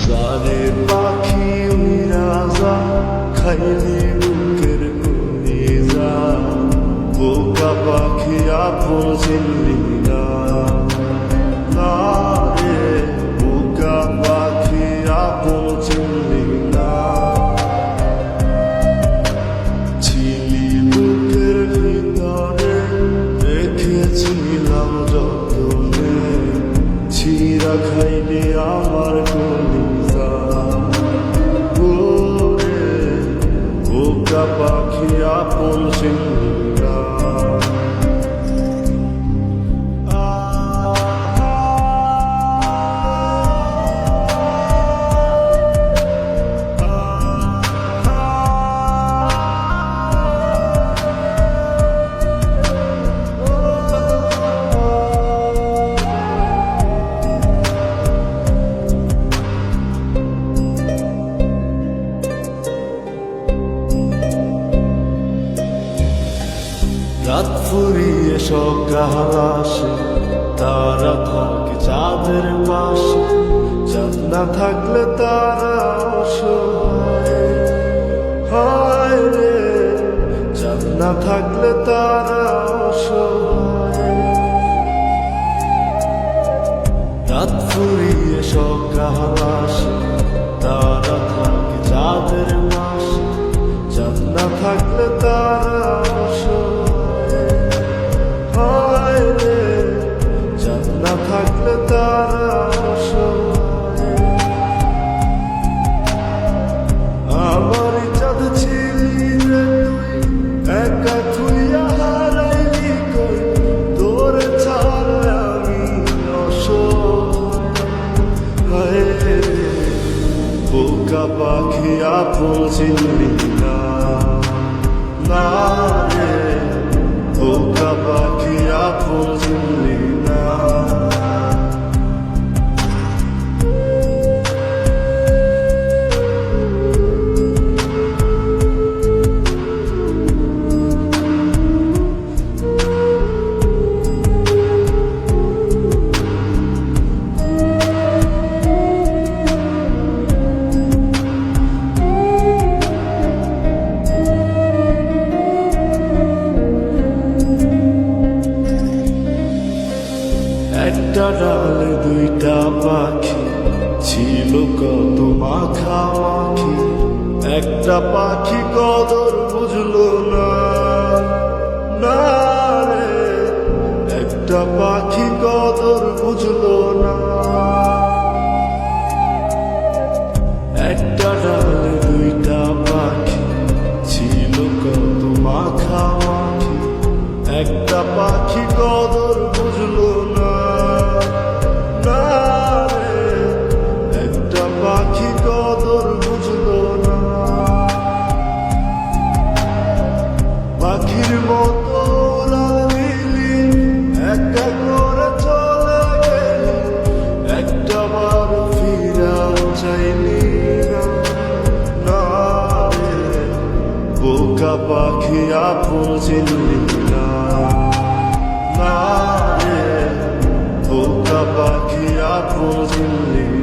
জানে পাখি উইরা যা খাইলি বুকের কলিজা বোকা পাখি আপন চিনলি না না রে বোকা পাখি আপন চিনলি না ছিলি বুকের ভিতরে রেখেছিলাম যতনে ছিঁড়া খাইলি আমার কলিজা ওরে বোকা পাখি আপন চিনলি না রাত ফুরিয়ে সকাল আসে তারা থাকে চাঁদের পাশে চাঁদ না থাকলে তারা অসহায় হায় রে চাঁদ না থাকলে তারা অসহায় রাত ফুরিয়ে সকাল আসে তারা থাকে চাঁদের পাশে চাঁদ না থাকলে তারা অসহায় না থাকলে তারা অসহায় আমার চাঁদ ছিলি রে তুই একা থুইয়া হারাইলি কই তোর ছাড়া আমি অসহায় রে বোকা পাখি আপন চিনলি না না রে বোকা পাখি আপন চিনলি না একটা ডালে দুইটা পাখি ছিল কত মাখামাখি একটা পাখি কদর বুঝলো না না রে একটা পাখি কদর বুঝলো না একটা ডালে দুইটা পাখি ছিল কত মাখামাখি একটা পাখি কদর বুঝলো না পাখি কদর বুঝলো না পাখির মতো দিলি একা করে চলে গেলি একটা বার ফিরা চাইলি না রে বোকা পাখি আপন চিনলি না না রে বোকা পাখি আপন চিনলি